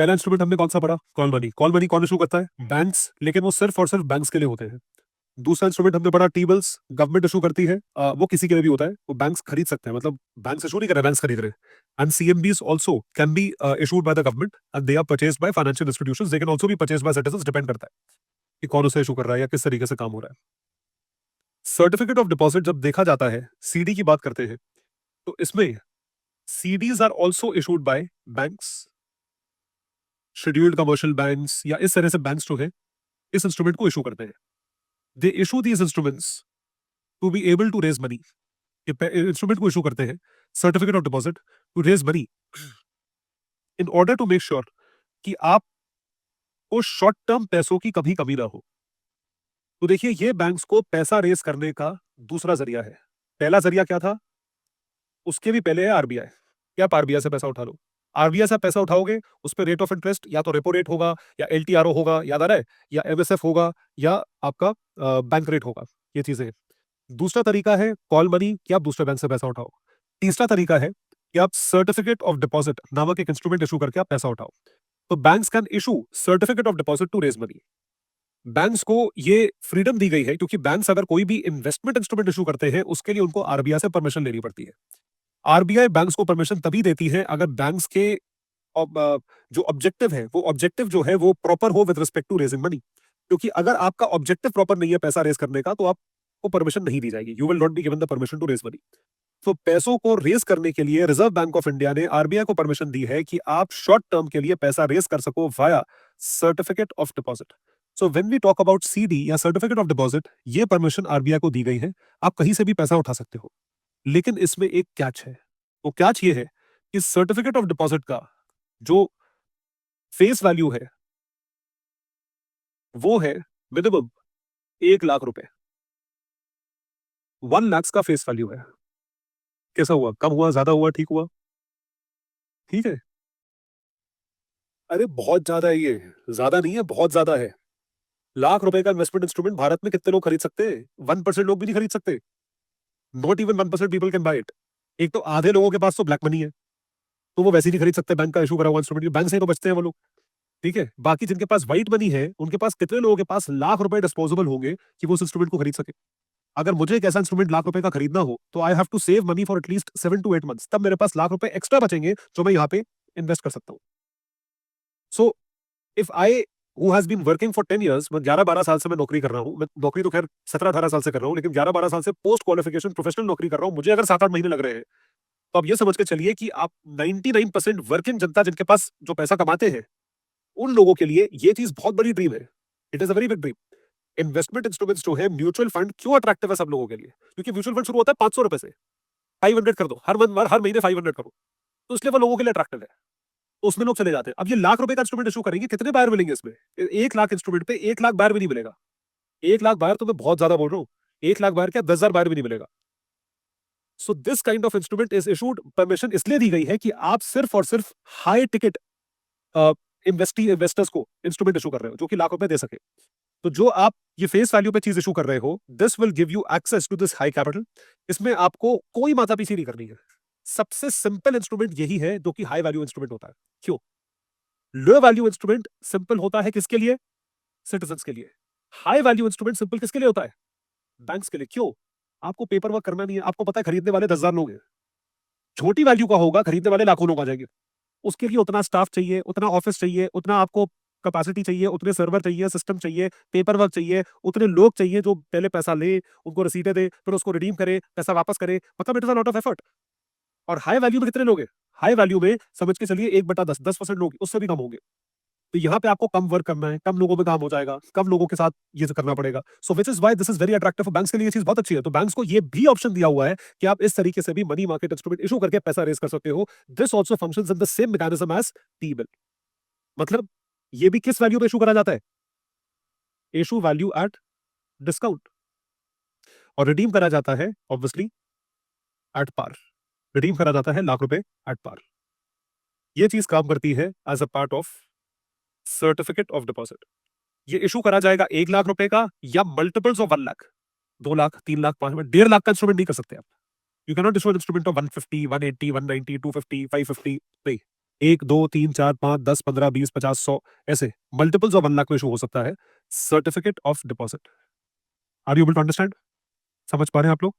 पहला इंस्ट्रूमेंट हमने कौन सा पढ़ा? Call money. कॉल मनी कौन इशू करता है? बैंक्स, लेकिन वो सिर्फ और सिर्फ बैंक्स के लिए होते हैं। दूसरा इंस्ट्रूमेंट हमने पढ़ा टी बिल्स, गवर्नमेंट इशू करती है, वो किसी के लिए भी होता है, वो बैंक्स खरीद सकते हैं, मतलब बैंक्स इशू नहीं कर रहे, बैंक्स खरीद रहे हैं। And CMBs also can be issued by the government and they are purchased by financial institutions, they can also be purchased by citizens, depend करता है कि कौन उसे इशू कर रहा है या किस तरीके से काम हो रहा है। सर्टिफिकेट ऑफ डिपॉजिट जब देखा जाता है, सीडी की बात करते हैं, तो इसमें CDs are also issued by banks, scheduled commercial banks, या इस तरह से बैंक्स जो है इस इंस्ट्रूमेंट को इशू करते हैं। They issue these instruments to be able to raise money. Instrument को इशू करते हैं, certificate of deposit, to raise money in order to make sure कि आपको शॉर्ट टर्म पैसों की कभी कमी ना हो। तो देखिए, ये बैंक्स को पैसा रेज करने का दूसरा जरिया है। पहला जरिया क्या था? उसके भी पहले है आरबीआई, कि आप आरबीआई से पैसा उठा लो। आरबीआई से पैसा उठाओगे, उस पर रेट ऑफ इंटरेस्ट या तो रेपो रेट होगा, या एलटीआरओ होगा, याद आ रहा है, या एमएसएफ होगा, या आपका बैंक रेट होगा। ये चीजें हैं। दूसरा तरीका है कॉल मनी, कि आप दूसरे बैंक से पैसा उठाओ। तीसरा तरीका है कि आप सर्टिफिकेट ऑफ डिपॉजिट नामक एक इंस्ट्रूमेंट इशू करके आप पैसा उठाओ। तो banks can issue certificate of deposit to raise money. Banks को ये फ्रीडम दी गई है क्योंकि बैंक्स अगर कोई भी इन्वेस्टमेंट इंस्ट्रूमेंट इशू करते हैं, उसके लिए उनको आरबीआई से परमिशन लेनी पड़ती है। आरबीआई बैंक्स को परमिशन तभी देती है अगर बैंक्स के जो ऑब्जेक्टिव है, वो ऑब्जेक्टिव जो है वो प्रॉपर हो with respect to raising money. क्योंकि अगर आपका ऑब्जेक्टिव प्रॉपर नहीं है पैसा रेज करने का, तो आपको परमिशन नहीं दी जाएगी। You will not be given the permission to raise money. तो पैसों को रेज करने के लिए रिजर्व बैंक ऑफ इंडिया ने आरबीआई को परमिशन दी है कि आप शॉर्ट टर्म के लिए पैसा रेज कर सको via certificate of deposit. So when we talk about CD या सर्टिफिकेट ऑफ डिपॉजिट, ये परमिशन आरबीआई को दी गई है। आप कहीं से भी पैसा उठा सकते हो, लेकिन इसमें एक कैच है। वो कैच ये है कि सर्टिफिकेट ऑफ डिपॉजिट का जो फेस वैल्यू है वो है मिनिमम 1 लाख रुपए। 1 लाख का फेस वैल्यू है। कैसा हुआ? कम हुआ, ज्यादा हुआ, ठीक हुआ? ठीक है। अरे बहुत ज्यादा है ये, ज्यादा नहीं है, बहुत ज्यादा है। ₹1 लाख का इन्वेस्टमेंट इंस्ट्रूमेंट भारत में कितने लोग खरीद सकते हैं? 1% लोग भी नहीं खरीद सकते। Not even 1% people can buy it. एक तो आधे लोगों के पास तो ब्लैक मनी है, तो वो वैसे ही नहीं खरीद सकते बैंक का इशू करा हुआ इंस्ट्रूमेंट। बैंक से ही तो बचते हैं वो लोग। ठीक है, बाकी जिनके पास व्हाइट मनी है, उनके पास कितने लोगों के पास ₹1 लाख डिस्पोजेबल होंगे कि वो उस इंस्ट्रूमेंट को खरीद सके? अगर मुझे एक ऐसा इंस्ट्रूमेंट ₹1 लाख का खरीदना हो, तो I have to save money for at least 7 to 8 months। तब मेरे पास ₹1 लाख एक्स्ट्रा बचेंगे जो मैं यहाँ पे इन्वेस्ट कर सकता हूँ। So if I who has been working for 10 years, मैं 11-12 साल से मैं नौकरी कर रहा हूँ। मैं नौकरी तो खैर 17-18 साल से कर रहा हूँ, लेकिन 11-12 साल से पोस्ट क्वालिफिकेशन प्रोफेशनल नौकरी कर रहा हूँ। मुझे अगर 7-8 महीने लग रहे हैं, तो आप ये समझ के चलिए कि आप 99% वर्किंग जनता जिनके पास जो पैसा कमाते हैं, उन लोगों के लिए ये चीज बहुत बड़ी ड्रीम है। It is a very big dream. Investment instruments जो है, म्यूचुअल फंड क्यों अट्रैक्टिव है सब लोगों के लिए? क्योंकि म्यूचुअल फंड शुरू होता है ₹500 से। 500 कर दो, हर महीने 500 करो, तो इसलिए वो लोगों के लिए अट्रैक्टिव है। तो उसमें लोग चले जाते हैं। अब ये ₹1 लाख का इंस्ट्रूमेंट इशू करेंगे, कितने बायर मिलेंगे इसमें? 1 लाख इंस्ट्रूमेंट पे 1 लाख बायर भी नहीं मिलेगा। 1 लाख बायर तो मैं बहुत ज्यादा बोल रहा हूँ। 1 लाख बायर क्या, 10,000 बायर भी नहीं मिलेगा। So this kind of instrument is issued, permission इसलिए दी गई है कि आप सिर्फ और सिर्फ हाई टिकट इन्वेस्टर्स को इंस्ट्रूमेंट इशू कर रहे हो जो कि ₹1 लाख दे सके। तो जो आप ये फेस वैल्यू पे चीज इशू कर रहे हो, this will give you access to this high capital. इसमें आपको कोई मातापीची नहीं करनी है। सबसे सिंपल इंस्ट्रूमेंट यही है जो कि हाई वैल्यू इंस्ट्रूमेंट होता है। क्यों? लो वैल्यू इंस्ट्रूमेंट सिंपल होता है किसके लिए? सिटीजंस के लिए। हाई वैल्यू इंस्ट्रूमेंट सिंपल किसके लिए होता है? बैंक्स के लिए। क्यों? आपको पेपर वर्क करना नहीं है। आपको पता है खरीदने वाले 10,000 लोग हैं। छोटी वैल्यू का होगा, खरीदने वाले लाखों लोग आ जाएंगे। उसके लिए उतना स्टाफ चाहिए, उतना ऑफिस चाहिए, उतना आपको कैपेसिटी चाहिए, उतने सर्वर चाहिए, सिस्टम चाहिए, पेपर वर्क चाहिए, उतने लोग चाहिए जो पहले पैसा ले, उनको रसीदें दे, फिर उसको रिडीम करे, पैसा वापस करे। मतलब it is a lot of effort. और हाई वैल्यू में कितने लोग हैं? हाई वैल्यू में समझ के चलिए 1/10, 10% लोग, उससे भी कम होंगे। तो यहाँ पे आपको कम वर्क करना है, कम लोगों में काम हो जाएगा, कम लोगों के साथ ये करना पड़ेगा। So which is why this is very attractive for banks के लिए। ये चीज बहुत अच्छी है। तो बैंक्स को ये भी ऑप्शन दिया हुआ है कि आप इस तरीके से भी मनी मार्केट इंस्ट्रूमेंट इशू करके पैसा रेज कर सकते हो। This also functions in the same mechanism as T bill. मतलब ये भी किस वैल्यू पे इशू करा जाता है? Issue value at discount. और रिडीम करा जाता है ऑब्वियसली एट पार। रिडीम करा जाता है ₹1 लाख एट पार। ये चीज काम करती है as a part of certificate of deposit. ये इशू करा जाएगा ₹1 लाख का, या मल्टीपल्स ऑफ 1 लाख, 2 लाख, 3 लाख, 5 लाख, 1.5 लाख का इंस्ट्रूमेंट नहीं कर सकते आप। You can not issue an instrument of 150, 180, 190, 250, 550 नहीं। 1, 2, 3, 4, 5, 10, 15, 20, 50, 100 ऐसे मल्टीपल्स ऑफ 1 लाख में इशू हो सकता है certificate of deposit. Are you able to understand? समझ पा रहे हैं आप लोग?